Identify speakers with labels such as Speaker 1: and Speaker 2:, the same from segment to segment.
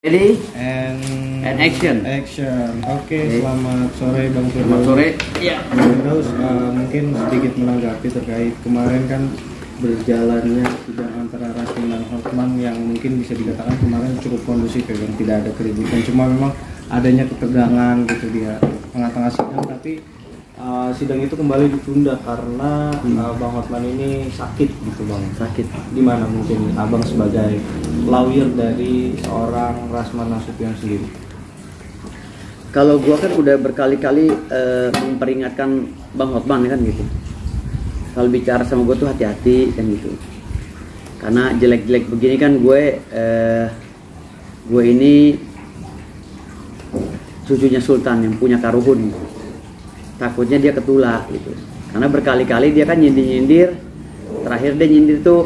Speaker 1: Ready?
Speaker 2: And
Speaker 1: action.
Speaker 2: Oke, selamat sore Bang Firdaus.
Speaker 1: Selamat sore. Iya.
Speaker 2: Firdaus, mungkin sedikit menanggapi terkait kemarin kan berjalannya sidang antara Rasmin dan Hotman yang mungkin bisa dikatakan kemarin cukup kondusif ya Bang, tidak ada keributan. Cuma memang adanya ketegangan gitu di tengah-tengah sidang, tapi sidang itu kembali ditunda karena Bang Hotman ini sakit gitu Bang.
Speaker 1: Sakit.
Speaker 2: Gimana mungkin Abang sebagai lawyer dari seorang Rasman Nasution sendiri?
Speaker 1: Kalau gua kan udah berkali-kali memperingatkan Bang Hotman kan gitu. Kalau bicara sama gua tuh hati-hati kan gitu. Karena jelek-jelek begini kan gue ini cucunya Sultan yang punya Karuhun. Takutnya dia ketulak gitu. Karena berkali-kali dia kan nyindir-nyindir. Terakhir dia nyindir tuh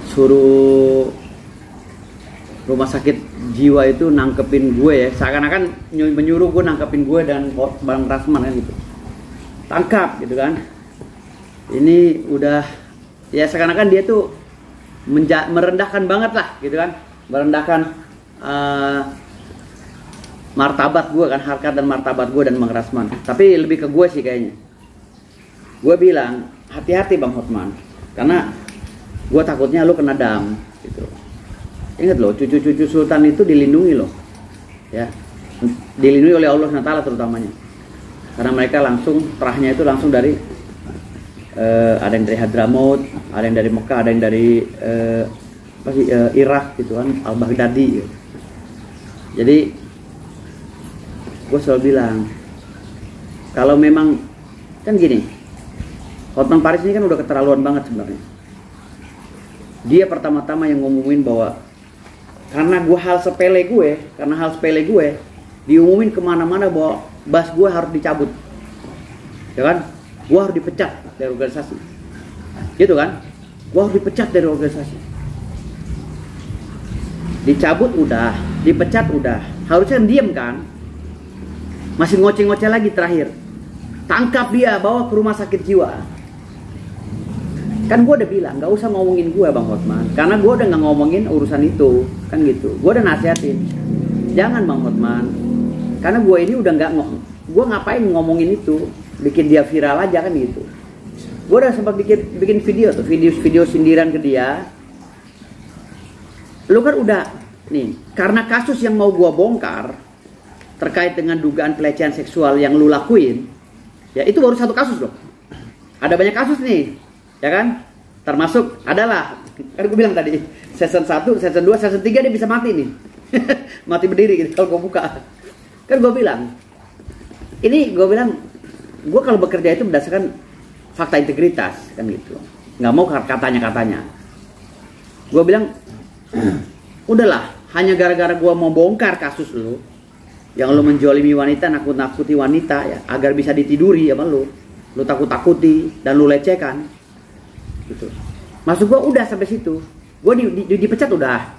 Speaker 1: suruh rumah sakit jiwa itu nangkepin gue ya. Seakan-akan menyuruh gue nangkepin gue dan Bang Rasman kan gitu. Tangkap gitu kan. Ini udah ya seakan-akan dia tuh merendahkan banget lah gitu kan. Merendahkan martabat gue kan, harkat dan martabat gue dan Bang Rasman. Tapi lebih ke gue sih kayaknya. Gue bilang hati-hati Bang Hotman, karena gue takutnya lu kena dam gitu. Ingat loh, cucu-cucu Sultan itu dilindungi loh, ya, dilindungi oleh Allah SWT terutamanya. Karena mereka langsung terahnya itu langsung dari ada yang dari Hadramaut, ada yang dari Mekah, ada yang dari Irak gitu kan, Al-Baghdadi. Gitu. Jadi gue selalu bilang, kalau memang kan gini, Hotman Paris ini kan udah keterlaluan banget sebenarnya. Dia pertama-tama yang ngomongin bahwa karena hal sepele gue diumumin kemana-mana bahwa bas gue harus dicabut, ya kan? Gue harus dipecat dari organisasi, gitu kan? Gue harus dipecat dari organisasi. Dicabut udah, dipecat udah, harusnya diem kan? Masih ngoceh-ngoceh lagi terakhir. Tangkap dia, bawa ke rumah sakit jiwa. Kan gue udah bilang, gak usah ngomongin gue Bang Hotman, karena gue udah gak ngomongin urusan itu. Kan gitu, gue udah nasihatin, jangan Bang Hotman, karena gue ini udah gak gue ngapain ngomongin itu, bikin dia viral aja kan gitu. Gue udah sempat bikin video tuh, video sindiran ke dia. Lu kan udah, nih, karena kasus yang mau gue bongkar terkait dengan dugaan pelecehan seksual yang lu lakuin, ya itu baru satu kasus loh. Ada banyak kasus nih, ya kan? Termasuk adalah, kan gue bilang tadi, season 1, season 2, season 3 dia bisa mati nih. Mati berdiri gitu kalau gue buka. Kan gue bilang, gue kalau bekerja itu berdasarkan fakta integritas, kan gitu. Nggak mau katanya-katanya. Gue bilang, udahlah, hanya gara-gara gue mau bongkar kasus lu, yang lu menjolimi wanita, nakut-nakuti wanita ya, agar bisa ditiduri sama lu takut-takuti dan lu lecehkan gitu. Maksud gua udah sampai situ. Gua dipecat udah,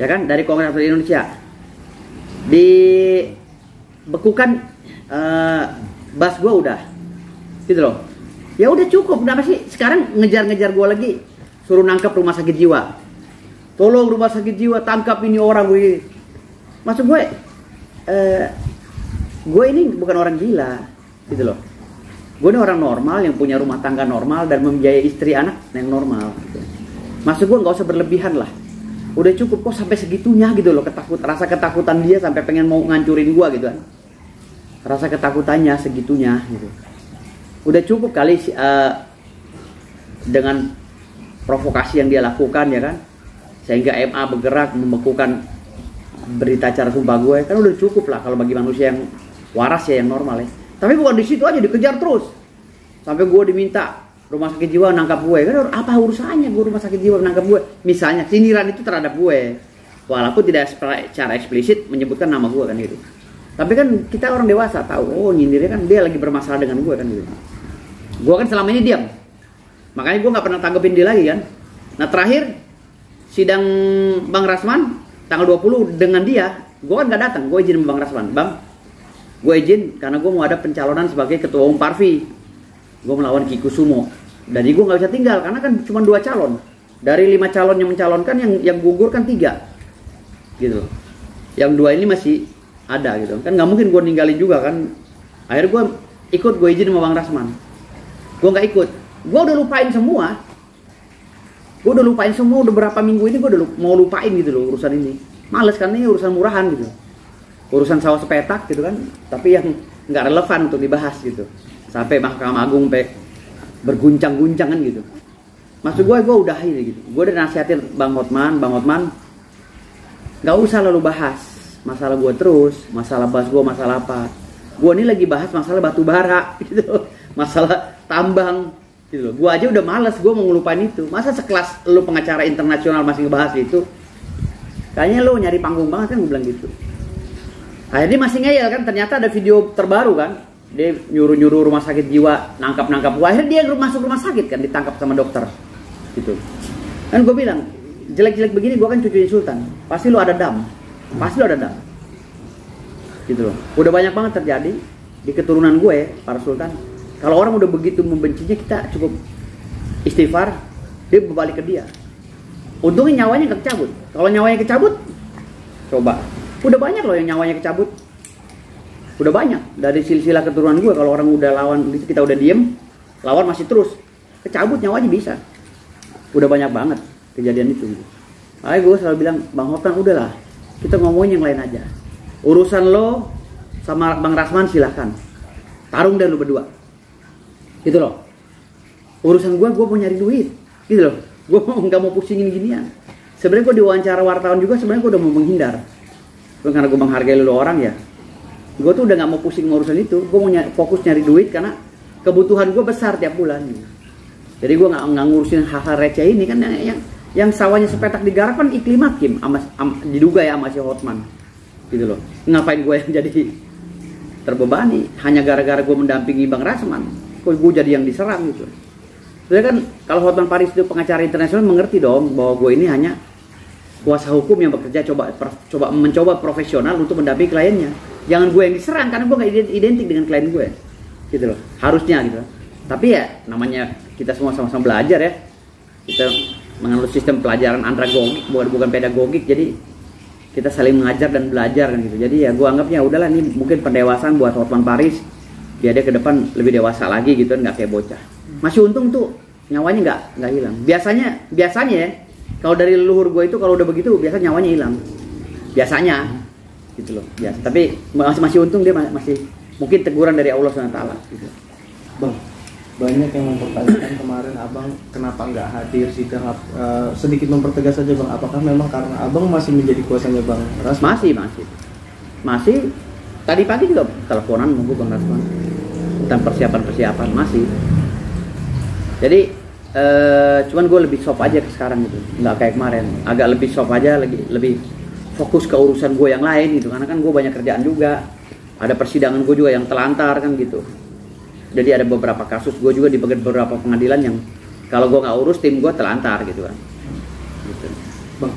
Speaker 1: ya kan, dari Kongres Indonesia. Dibekukan bas gua udah, gitu loh. Ya udah cukup. Kenapa sih sekarang ngejar-ngejar gua lagi, suruh nangkep rumah sakit jiwa? Tolong rumah sakit jiwa tangkap ini orang gue. Maksud gue ini bukan orang gila gitu loh. Gue ini orang normal yang punya rumah tangga normal dan membiayai istri anak yang normal gitu. Maksud gue gak usah berlebihan lah. Udah cukup kok sampai segitunya gitu loh, rasa ketakutan dia sampai pengen mau ngancurin gue gitu kan. Rasa ketakutannya segitunya gitu. Udah cukup kali dengan provokasi yang dia lakukan ya kan, sehingga MA bergerak membekukan berita acara sumpah gue. Kan udah cukup lah kalau bagi manusia yang waras ya, yang normal ya. Tapi bukan di situ aja, dikejar terus sampai gue diminta rumah sakit jiwa nangkap gue. Kan apa urusannya gue rumah sakit jiwa nangkap gue? Misalnya sindiran itu terhadap gue, walaupun tidak secara eksplisit menyebutkan nama gue kan gitu. Tapi kan kita orang dewasa tahu, oh nyindirnya kan dia lagi bermasalah dengan gue kan gitu. Gue kan selama ini diam, makanya gue nggak pernah tanggepin dia lagi kan. Nah terakhir sidang Bang Rasman tanggal 20 dengan dia, gue kan gak datang. Gue izin sama Bang Rasman, Bang, gue izin karena gue mau ada pencalonan sebagai ketua umum Parvi. Gue melawan Kiku Sumo. Jadi gue gak bisa tinggal karena kan cuma 2 calon. Dari 5 calon yang mencalonkan, yang gugur kan 3. gitu. Yang 2 ini masih ada gitu. Kan nggak mungkin gue ninggalin juga kan. Akhirnya gue ikut, gue izin sama Bang Rasman. Gue nggak ikut. Gue udah lupain semua. Udah berapa minggu ini gue udah mau lupain gitu loh urusan ini. Males kan, ini urusan murahan gitu. Urusan sawah sepetak gitu kan. Tapi yang nggak relevan untuk dibahas gitu. Sampai Mahkamah Agung berguncang-guncang kan gitu. Maksud gue udah ini gitu. Gue udah nasihatin Bang Hotman, nggak usah lalu bahas masalah gue terus, masalah masalah apa. Gue ini lagi bahas masalah batu bara gitu, masalah tambang gitu loh. Gue aja udah males, gue mau ngelupain itu. Masa sekelas lu pengacara internasional masih ngebahas itu? Kayaknya lu nyari panggung banget kan, gue bilang gitu. Akhirnya masih ngeyel kan, ternyata ada video terbaru kan. Dia nyuruh rumah sakit jiwa nangkap gue. Akhirnya dia masuk rumah sakit kan, ditangkap sama dokter gitu. Kan gue bilang, jelek-jelek begini gue kan cucunya Sultan, pasti lu ada dam gitu loh. Udah banyak banget terjadi di keturunan gue, para Sultan. Kalau orang udah begitu membencinya, kita cukup istighfar, dia berbalik ke dia. Untungnya nyawanya gak kecabut. Kalau nyawanya kecabut, coba, udah banyak loh yang nyawanya kecabut. Udah banyak dari silsilah keturunan gue. Kalau orang udah lawan, kita udah diem, lawan masih terus, kecabut nyawanya bisa. Udah banyak banget kejadian itu. Makanya gue selalu bilang, Bang Hotman udahlah, kita ngomongin yang lain aja. Urusan lo sama Bang Rasman silahkan, tarung deh lo berdua, gitu loh. Urusan gue mau nyari duit, gitu loh. Gue nggak mau pusingin ginian. Sebenarnya gue diwawancara wartawan juga, sebenarnya gue udah mau menghindar. Karena gue menghargai lo orang ya. Gue tuh udah nggak mau pusing ngurusan itu. Gue mau fokus nyari duit karena kebutuhan gue besar tiap bulan. Jadi gue nggak ngurusin hal-hal receh ini kan, yang sawahnya sepetak digarap kan Iklim Hakim, diduga ya sama si Hotman, gitu loh. Ngapain gue yang jadi terbebani hanya gara-gara gue mendampingi Bang Rasman, kok gue jadi yang diserang gitu. Jadi kan kalau Hotman Paris itu pengacara internasional, mengerti dong bahwa gue ini hanya kuasa hukum yang bekerja mencoba profesional untuk mendampingi kliennya. Jangan gue yang diserang karena gue nggak identik dengan klien gue, gitu loh. Harusnya gitu. Tapi ya namanya kita semua sama-sama belajar ya. Kita menganut sistem pelajaran andragogik, bukan pedagogik. Jadi kita saling mengajar dan belajar kan gitu. Jadi ya gue anggapnya udahlah, ini mungkin pendewasaan buat Hotman Paris, biar dia ke depan lebih dewasa lagi gitu kan, nggak kayak bocah. Masih untung tuh nyawanya nggak hilang. Biasanya ya kalau dari leluhur gue itu kalau udah begitu biasa nyawanya hilang. Biasanya gitu loh. Biasa. Tapi masih untung dia masih mungkin teguran dari Allah SWT gitu.
Speaker 2: Bang, banyak yang mempertanyakan kemarin abang kenapa nggak hadir sidang. Sedikit mempertegas saja bang, apakah memang karena abang masih menjadi kuasanya Bang Rasman? Masih. Tadi pagi juga teleponan nunggu Bang Rasman tentang persiapan masih. Jadi cuman gue lebih soft aja sekarang gitu, nggak kayak kemarin. Agak lebih soft aja, lebih fokus ke urusan gue yang lain gitu, karena kan gue banyak kerjaan juga. Ada persidangan gue juga yang telantar kan gitu. Jadi ada beberapa kasus gue juga di beberapa pengadilan yang kalau gue nggak urus, tim gue telantar gitu kan. Gitu. Bang,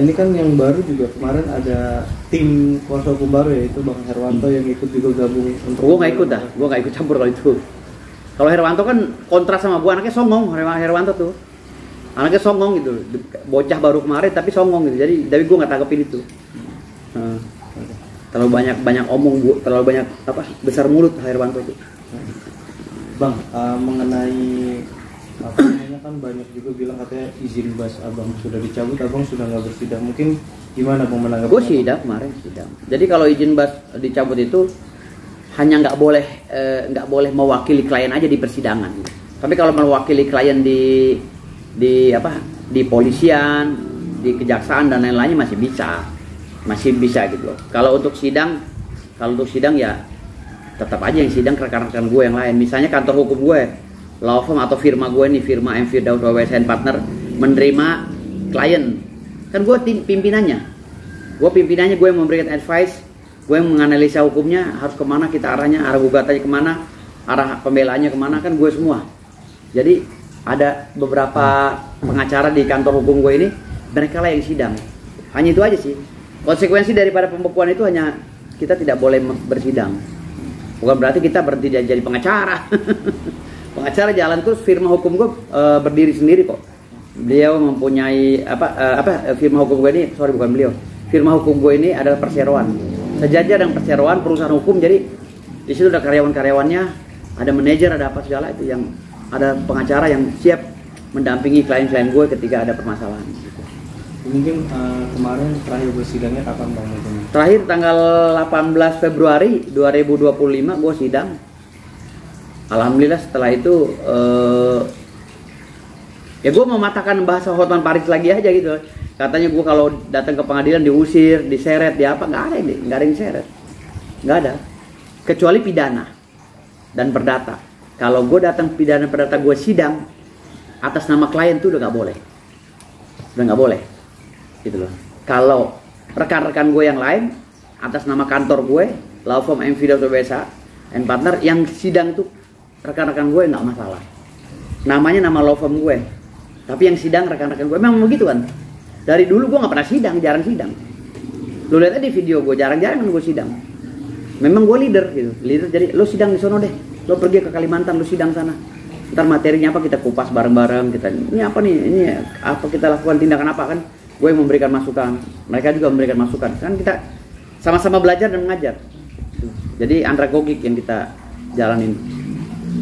Speaker 2: ini kan yang baru juga kemarin ada tim kuasa hukum baru yaitu Bang Herwanto yang ikut juga gabung.
Speaker 1: Gue nggak ikut gue nggak ikut campur kalau itu. Kalau Herwanto kan kontras sama gue, anaknya songong. Herwanto tuh anaknya songong gitu, bocah baru kemarin tapi songong gitu. Jadi gue nggak tanggepin itu. Terlalu banyak omong, terlalu banyak besar mulut Herwanto tuh.
Speaker 2: Bang, mengenai apa namanya, kan banyak juga bilang katanya izin bas abang sudah dicabut, abang sudah nggak bersidang. Mungkin gimana bang menanggapi?
Speaker 1: Gue sidang kemarin sidang. Jadi kalau izin bas dicabut itu hanya nggak boleh mewakili klien aja di persidangan. Tapi kalau mewakili klien di polisian, di kejaksaan dan lain-lainnya masih bisa gitu loh. Kalau untuk sidang ya tetap aja yang sidang rekan-rekan gue yang lain. Misalnya kantor hukum gue, law firm atau firma gue nih, firma M. Firdaus WWSN Partner menerima klien, kan gue pimpinannya, gue yang memberikan advice, gue yang menganalisa hukumnya harus kemana kita arahnya, arah gugatannya kemana, arah pembelaannya kemana, kan gue semua. Jadi ada beberapa pengacara di kantor hukum gue ini, mereka lah yang sidang. Hanya itu aja sih. Konsekuensi daripada pembekuan itu hanya kita tidak boleh bersidang. Bukan berarti kita berhenti jadi pengacara. Pengacara jalan terus, firma hukum gue berdiri sendiri kok. Beliau mempunyai firma hukum gue ini, bukan beliau. firma hukum gue ini adalah perseroan, sejajar dengan perseroan perusahaan hukum. Jadi di situ ada karyawan-karyawannya, ada manajer, ada apa segala itu, yang ada pengacara yang siap mendampingi klien-klien gue ketika ada permasalahan.
Speaker 2: Mungkin kemarin terakhir bersidangnya kapan Bang?
Speaker 1: Terakhir tanggal 18 Februari 2025 gue sidang. Alhamdulillah setelah itu ya gue mematahkan bahasa Hotman Paris lagi aja gitu. Katanya gue kalau datang ke pengadilan diusir, diseret, di apa, nggak ada ini, nggak ada yang seret, nggak ada. Kecuali pidana dan perdata. Kalau gue datang pidana perdata gue sidang atas nama klien tuh udah nggak boleh, gitu loh. Kalau rekan-rekan gue yang lain atas nama kantor gue, law firm M. Firdaus BSA and partner, yang sidang tuh rekan-rekan gue nggak masalah. Namanya nama law firm gue, tapi yang sidang rekan-rekan gue. Memang begitu kan. Dari dulu gue nggak pernah sidang, jarang sidang. Lu lihat aja di video gue, jarang-jarang gue sidang. Memang gue leader gitu, leader. Jadi lo sidang di sono deh, lo pergi ke Kalimantan, lo sidang sana. Ntar materinya apa kita kupas bareng-bareng, kita ini apa nih, ini apa kita lakukan, tindakan apa kan? Gue yang memberikan masukan, mereka juga memberikan masukan. Kan kita sama-sama belajar dan mengajar. Jadi andragogik yang kita jalanin.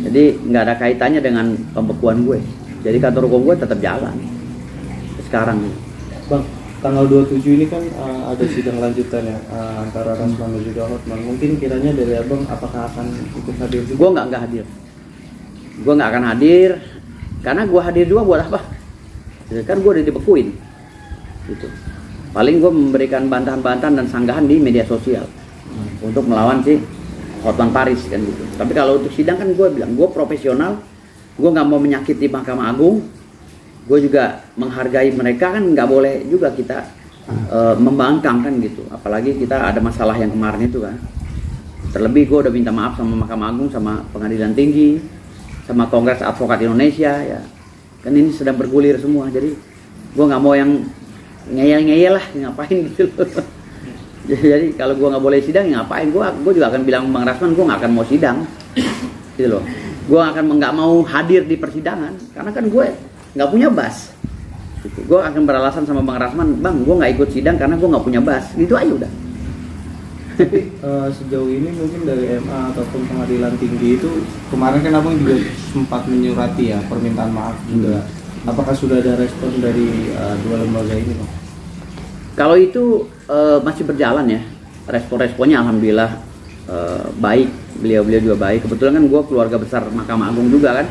Speaker 1: Jadi nggak ada kaitannya dengan pembekuan gue. Jadi kantor hukum gue tetap jalan sekarang.
Speaker 2: Bang, tanggal 27 ini kan ada sidang lanjutan ya antara Rasman dan juga Hotman. Mungkin kiranya dari Abang apakah akan ikut hadir juga?
Speaker 1: Gue nggak hadir. Gue nggak akan hadir karena gue hadir juga buat apa? Kan gue udah dibekuin. Gitu. Paling gue memberikan bantahan-bantahan dan sanggahan di media sosial untuk melawan si Hotman Paris kan gitu. Tapi kalau untuk sidang kan gue bilang gue profesional, gue nggak mau menyakiti Mahkamah Agung. Gue juga menghargai mereka, kan nggak boleh juga kita membangkang kan gitu. Apalagi kita ada masalah yang kemarin itu kan. Terlebih gue udah minta maaf sama Mahkamah Agung, sama Pengadilan Tinggi, sama Kongres Advokat Indonesia ya. Kan ini sedang bergulir semua. Jadi gue nggak mau yang ngeyel-ngeyel lah, ngapain gitu loh. Jadi kalau gue nggak boleh sidang, ya ngapain? Gue juga akan bilang Bang Rasman, gue nggak akan mau sidang, gitu loh. Gue akan nggak mau hadir di persidangan, karena kan gue nggak punya bas. Gitu. Gue akan beralasan sama Bang Rasman, Bang, gue nggak ikut sidang karena gue nggak punya bas. Gitu aja udah.
Speaker 2: Tapi sejauh ini mungkin dari MA ataupun Pengadilan Tinggi itu kemarin kan Abang juga sempat menyurati ya permintaan maaf juga. Apakah sudah ada respon dari dua lembaga ini, Bang?
Speaker 1: Kalau itu masih berjalan ya, respon-responnya alhamdulillah baik, beliau-beliau juga baik. Kebetulan kan gue keluarga besar Mahkamah Agung juga kan,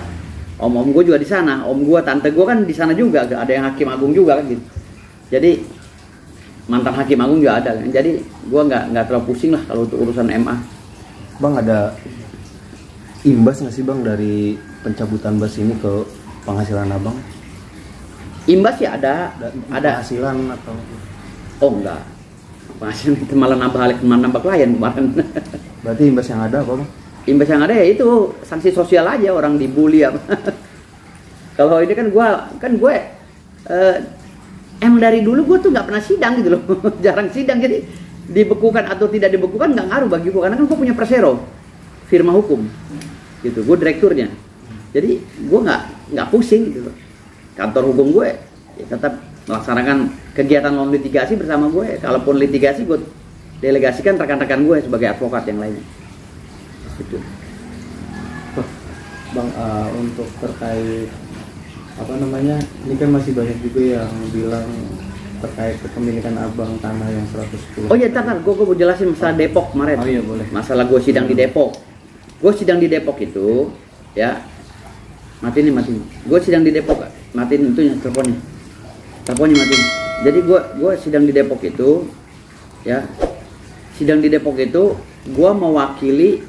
Speaker 1: om-om gue juga di sana, om gue, tante gue kan di sana juga, ada yang Hakim Agung juga kan gitu. Jadi mantan Hakim Agung juga ada kan, jadi gue nggak terlalu pusing lah kalau untuk urusan MA.
Speaker 3: Bang, ada imbas nggak sih Bang dari pencabutan bas ini ke penghasilan Abang?
Speaker 1: Imbas ya ada
Speaker 3: penghasilan atau?
Speaker 1: Oh enggak, penghasilan itu malah nambah klien kemarin.
Speaker 3: Berarti imbas yang ada apa Bang?
Speaker 1: Imbas yang ada ya itu sanksi sosial aja, orang dibully apa. Kalau ini kan gue emang dari dulu gue tuh nggak pernah sidang gitu loh. Jarang sidang, jadi dibekukan atau tidak dibekukan nggak ngaruh bagi gue, karena kan gue punya persero, firma hukum gitu, gue direkturnya. Jadi gue nggak pusing gitu loh. Kantor hukum gue ya tetap melaksanakan kegiatan non litigasi bersama gue. Kalaupun litigasi gue delegasikan rekan-rekan gue sebagai advokat yang lainnya. Gitu.
Speaker 2: Bang, untuk terkait apa namanya, ini kan masih banyak juga yang bilang terkait kepemilikan Abang tanah yang 110.
Speaker 1: Oh iya, gue mau jelasin masalah Depok kemarin.
Speaker 2: Oh iya, boleh.
Speaker 1: Masalah gue sidang di Depok. Gue sidang di Depok itu ya, matiin. Gue sidang di Depok, matiin itu teleponnya matiin. Jadi gue sidang di Depok itu ya, sidang di Depok itu gue mewakili